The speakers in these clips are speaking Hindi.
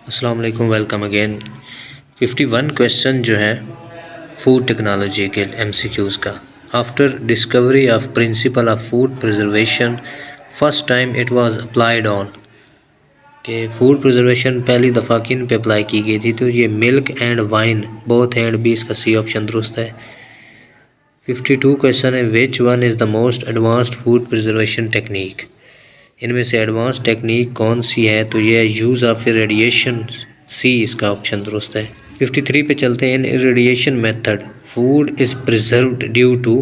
अस्सलाम वालेकुम, वेलकम अगेन। 51 क्वेश्चन जो है फूड टेक्नोलॉजी के MCQs का। After discovery of principle of food preservation first time it was applied on, कि फूड प्रिजर्वेशन पहली दफ़ा किन पे अप्लाई की गई थी, तो ये milk and wine both and B, इसका सी ऑप्शन दुरुस्त है। 52 क्वेश्चन है which one is the most advanced food preservation technique, इनमें से एडवांस टेक्निक कौन सी है, तो ये यूज़ ऑफ इरेडिएशन, सी इसका ऑप्शन दुरुस्त है। 53 पे चलते हैं। In irradiation method food is preserved due to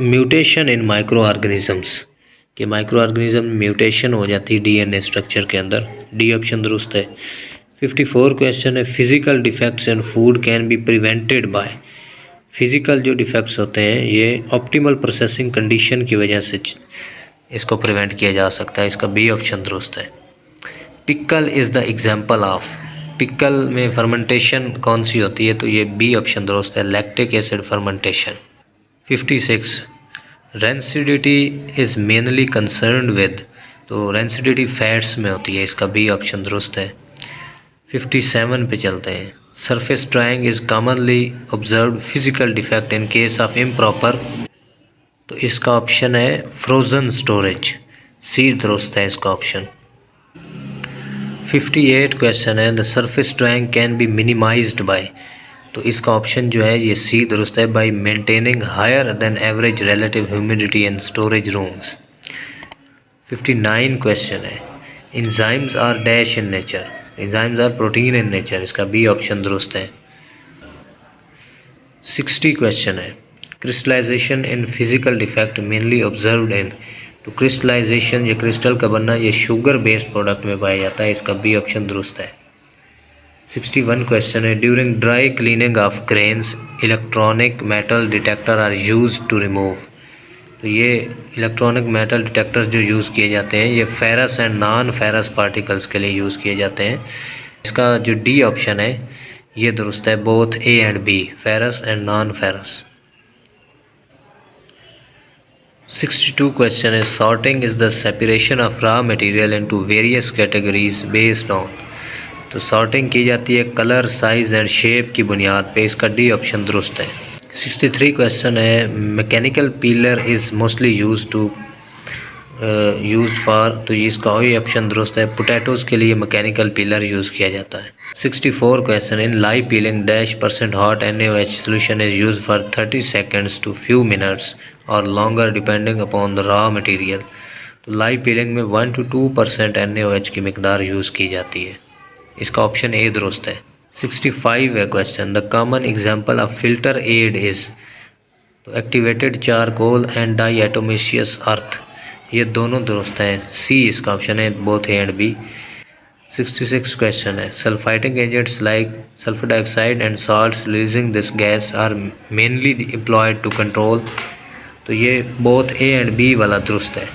mutation in microorganisms, कि माइक्रो ऑर्गेनिज्म म्यूटेशन हो जाती है DNA स्ट्रक्चर के अंदर, डी ऑप्शन दुरुस्त है। 54 क्वेश्चन है physical defects in food can be prevented by, physical जो डिफेक्ट्स होते हैं ये ऑप्टिमल प्रोसेसिंग कंडीशन की वजह से इसको प्रिवेंट किया जा सकता है, इसका बी ऑप्शन दुरुस्त है। Pickle is the example of, pickle में फर्मेंटेशन कौन सी होती है, तो ये बी ऑप्शन दुरुस्त है, lactic acid fermentation. 56 rancidity is mainly concerned with, तो रेंसिडिटी फैट्स में होती है, इसका बी ऑप्शन दुरुस्त है। 57 पे चलते हैं। Surface drawing is commonly observed physical defect in case of improper, तो इसका ऑप्शन है फ्रोज़न स्टोरेज, सी दुरुस्त है इसका ऑप्शन। 58 क्वेश्चन है the surface drying can be minimized by, तो इसका ऑप्शन जो है ये सी दुरुस्त है, by maintaining higher than average relative humidity in storage rooms. 59 question है enzymes are dash in nature, enzymes are protein in nature, इसका बी ऑप्शन दुरुस्त है। 60 क्वेश्चन है crystallization in physical defect mainly observed in, तो क्रिस्टलाइजेशन, ये क्रिस्टल का बनना ये शुगर बेस्ड प्रोडक्ट में पाया जाता है, इसका बी ऑप्शन दुरुस्त है। 61 क्वेश्चन है during dry cleaning of grains electronic metal detector are use to remove, तो ये इलेक्ट्रॉनिक मेटल डिटेक्टर्स जो यूज़ किए जाते हैं ये ferrous and non ferrous particles के लिए यूज़ किए जाते हैं, इसका जो डी ऑप्शन है ये दुरुस्त है, both A and B, ferrous and non ferrous. 62 question है sorting is the separation of raw material into various categories based on, तो सॉर्टिंग की जाती है कलर, साइज़ एंड शेप की बुनियाद पे, इसका डी ऑप्शन दुरुस्त है। 63 क्वेश्चन है mechanical pillar is mostly used for, तो इसका वही ऑप्शन दुरुस्त है, पोटैटोज़ के लिए मैकेनिकल पीलर यूज़ किया जाता है। 64 question in lye peeling -% hot NaOH solution is use for 30 seconds to few minutes or longer depending upon the raw material, तो लाइव पीलिंग में 1 to 2% NaOH की मिकदार यूज़ की जाती है, इसका ऑप्शन ए दुरुस्त है। 65 है question the common example of filter aid is, तो activated charcoal and diatomaceous earth, ये दोनों दुरुस्त हैं, सी इसका ऑप्शन है, both A and B. 66 question है sulphiting agents like sulphur dioxide and salts releasing this gas are mainly employed to control, तो ये बोथ ए एंड बी वाला दुरुस्त है,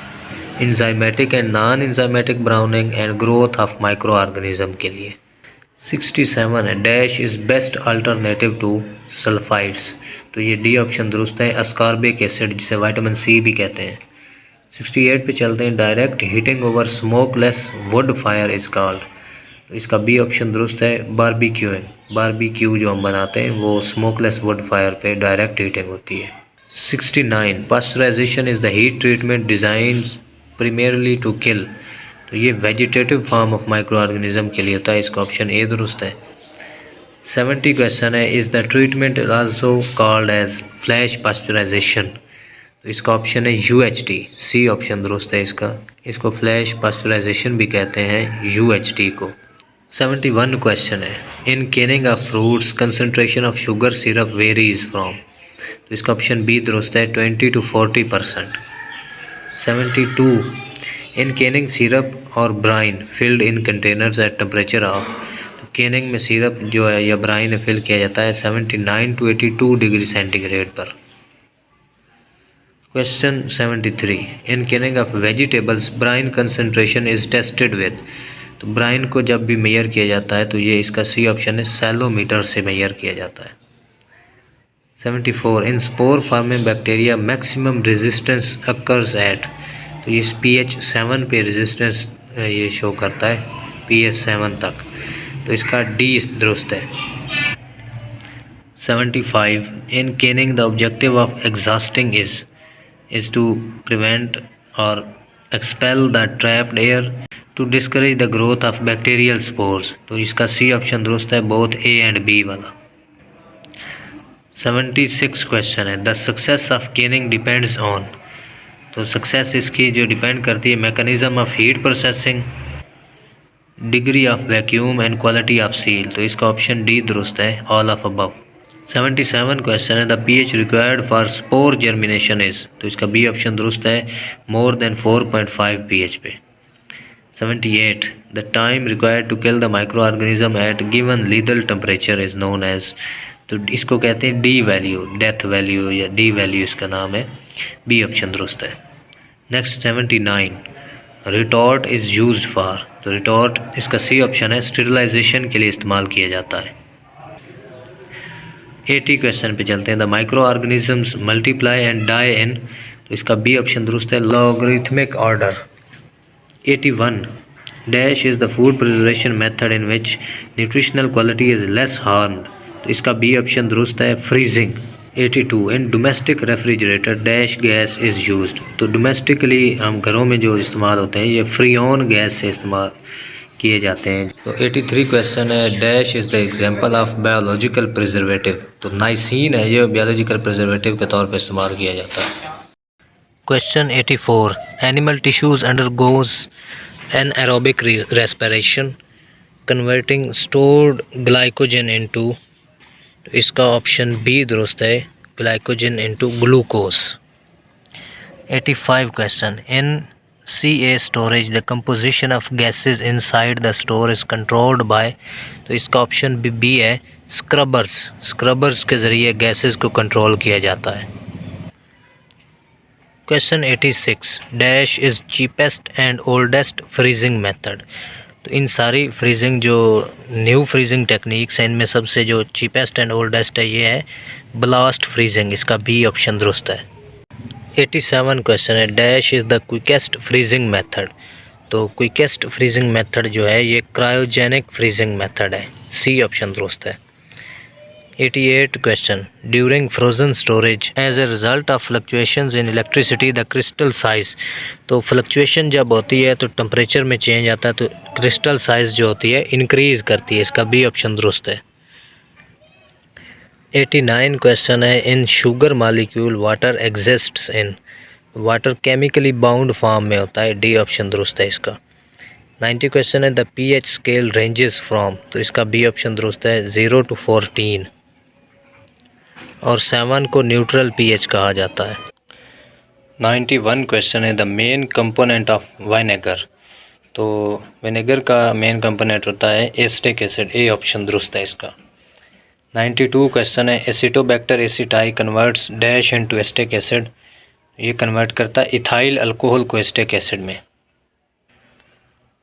enzymatic and non enzymatic browning and growth of micro organism के लिए। 67 है dash is best alternative to sulphides, तो ये डी ऑप्शन दुरुस्त है, अस्कॉर्बिक एसिड जिसे विटामिन सी भी कहते हैं। 68 पे चलते हैं direct heating over smokeless wood fire is called, तो इसका बी ऑप्शन दुरुस्त है, बारबेक्यूइंग, बारबेक्यू जो हम बनाते हैं वो स्मोकलेस वुड फायर पे डायरेक्ट हीटिंग होती है। 69 pasteurization is the heat treatment design primarily to kill, तो ये vegetative form of micro organism के लिए होता है, इसका ऑप्शन ए दुरुस्त है। 70 क्वेश्चन है is the treatment also called as flash pasteurization, तो इसका ऑप्शन है UHT, सी ऑप्शन दुरुस्त है इसका, इसको फ्लैश पास्चराइजेशन भी कहते हैं UHT को। 71 क्वेश्चन है in canning of fruits concentration of sugar syrup varies from, तो इसका ऑप्शन बी दुरुस्त है, 20 to 40%। 72 इन कैनिंग सिरप और brine filled in containers at temperature of, तो कैनिंग में सिरप जो है या ब्राइन फिल किया जाता है 79 to 82 डिग्री सेंटीग्रेड पर। Question 73 in canning of vegetables brine concentration is tested with, तो ब्राइन को जब भी मेजर किया जाता है तो ये इसका सी ऑप्शन है, सैलोमीटर से मेजर किया जाता है। 74 in spore forming bacteria maximum resistance occurs at, तो ये pH 7 पे रेजिस्टेंस ये शो करता है, pH 7 तक, तो इसका डी दुरुस्त है। 75 in canning the objective of exhausting is to prevent or expel the trapped air to discourage the growth of bacterial spores. तो इसका सी ऑप्शन दुरुस्त है, बोथ ए एंड बी वाला। 76 क्वेश्चन है the success of Canning depends on. तो सक्सेस इसकी जो डिपेंड करती है mechanism of heat processing, degree of vacuum and quality of seal. तो इसका ऑप्शन डी दुरुस्त है, ऑल ऑफ अबव। 77 क्वेश्चन है the pH required for spore germination is. तो इसका बी ऑप्शन दुरुस्त है, मोर देन 4.5 pH पे। 78 the time required to kill the micro organism at given lethal temperature is known as. तो इसको कहते हैं डी वैल्यू, डेथ वैल्यू या डी वैल्यू इसका नाम है, बी ऑप्शन दुरुस्त है। Next 79 retort is used for. तो रिटॉर्ट इसका सी ऑप्शन है, स्टेरिलाइजेशन के लिए इस्तेमाल किया जाता है। 80 क्वेश्चन पे चलते हैं the micro organisms multiply and die in. तो इसका बी ऑप्शन दुरुस्त है, logarithmic order. 81 dash is the food preservation method in which nutritional quality is less harmed. तो इसका बी ऑप्शन दुरुस्त है, freezing. 82 in domestic refrigerator dash gas is used. तो डोमेस्टिकली हम घरों में जो इस्तेमाल होते हैं ये फ्रीऑन गैस से इस्तेमाल किए जाते हैं। तो 83 क्वेश्चन है dash is the example of biological preservative. तो नाइसिन है ये बायोलॉजिकल प्रिजर्वेटिव के तौर पे इस्तेमाल किया जाता है। Question 84 animal tissues undergoes anaerobic respiration converting stored glycogen into. तो इसका ऑप्शन बी दुरुस्त है, glycogen into glucose. 85 question in CA storage the composition of gases inside the store is controlled by. तो इसका ऑप्शन बी है, स्क्रबर्स। स्क्रबर्स के ज़रिए गैसेस को कंट्रोल किया जाता है। Question 86 dash is cheapest and oldest freezing method. तो इन सारी फ्रीजिंग जो न्यू फ्रीजिंग टेक्निक्स हैं इनमें सबसे जो चीपेस्ट एंड ओल्डेस्ट है ये है ब्लास्ट फ्रीजिंग। इसका बी ऑप्शन दुरुस्त है। 87 क्वेश्चन है dash is the quickest freezing method. तो क्विकेस्ट फ्रीजिंग मेथड जो है ये क्रायोजेनिक फ्रीजिंग मेथड है, सी ऑप्शन दुरुस्त है। 88 question during frozen storage as a result of fluctuations in electricity the crystal size. तो फ्लक्चुएशन जब होती है तो टेम्परेचर में चेंज आता है तो क्रिस्टल साइज़ जो होती है इंक्रीज़ करती है, इसका बी ऑप्शन दुरुस्त है। 89 क्वेश्चन है इन शुगर मालिक्यूल वाटर एग्जिस्ट्स इन। वाटर केमिकली बाउंड फॉर्म में होता है, डी ऑप्शन दुरुस्त है इसका। 90 क्वेश्चन है the pH scale ranges from. तो इसका बी ऑप्शन दुरुस्त है, 0 to 14 और 7 को न्यूट्रल पीएच कहा जाता है। 91 क्वेश्चन है द मेन कंपोनेंट ऑफ वाइनेगर। तो विनेगर का मेन कंपोनेंट होता है एसिटिक एसिड, ए ऑप्शन दुरुस्त है इसका। 92 क्वेश्चन है Acetobacter aceti converts dash into acetic acid. ये कन्वर्ट करता है इथाइल अल्कोहल को एसिटिक एसिड में।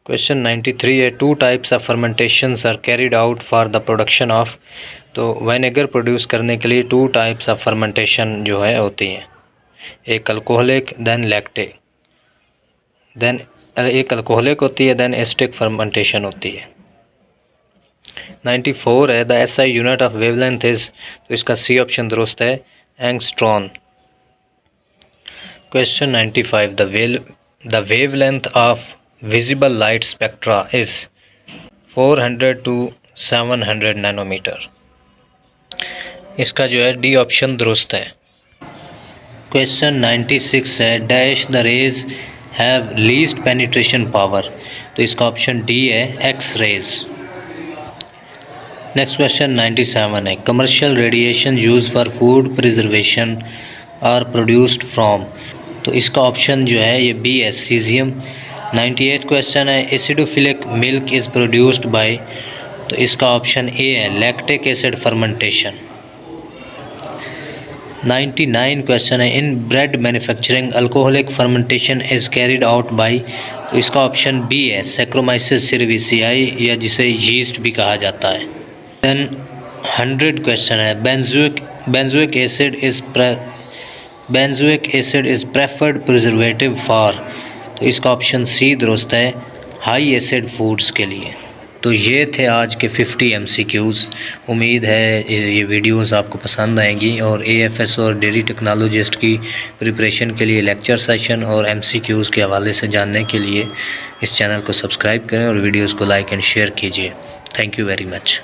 क्वेश्चन 93 है two types of fermentations are carried out for the production of. तो वाइनेगर प्रोड्यूस करने के लिए 2 टाइप्स ऑफ फर्मेंटेशन जो है होती हैं, एक अल्कोहलिक देन लैक्टिक, देन एक अल्कोहलिक होती है देन एसिटिक फर्मेंटेशन होती है। 94 है the SI unit of wavelength is. तो इसका सी ऑप्शन दुरुस्त है, angstrom. Question 95 the wavelength of visible light spectra is 400 to 700 nanometre. इसका जो है डी ऑप्शन दुरुस्त है। क्वेश्चन 96 है dash the rays have least penetration power. तो इसका ऑप्शन डी है, एक्स रेज। नेक्स्ट क्वेश्चन 97 है commercial radiation use for food preservation are produced from. तो इसका ऑप्शन जो है ये बी है, सीजियम। 98 क्वेश्चन है acidophilic milk is produced by. तो इसका ऑप्शन ए है, लैक्टिक एसिड फर्मेंटेशन। 99 क्वेश्चन है in bread manufacturing alcoholic fermentation is carried out by. तो इसका ऑप्शन बी है, सैक्रोमाइसिस सेरेविसियाई या जिसे यीस्ट भी कहा जाता है। देन 100 क्वेश्चन है benzoic acid is preferred preservative for. तो इसका ऑप्शन सी दुरुस्त है, हाई एसिड फूड्स के लिए। तो तो ये थे आज के 50 MCQs। उम्मीद है ये वीडियोस आपको पसंद आएंगी और AFS और डेयरी टेक्नोलॉजिस्ट की प्रिपरेशन के लिए लेक्चर सेशन और MCQs के हवाले से जानने के लिए इस चैनल को सब्सक्राइब करें और वीडियोस को लाइक एंड शेयर कीजिए। Thank you very much.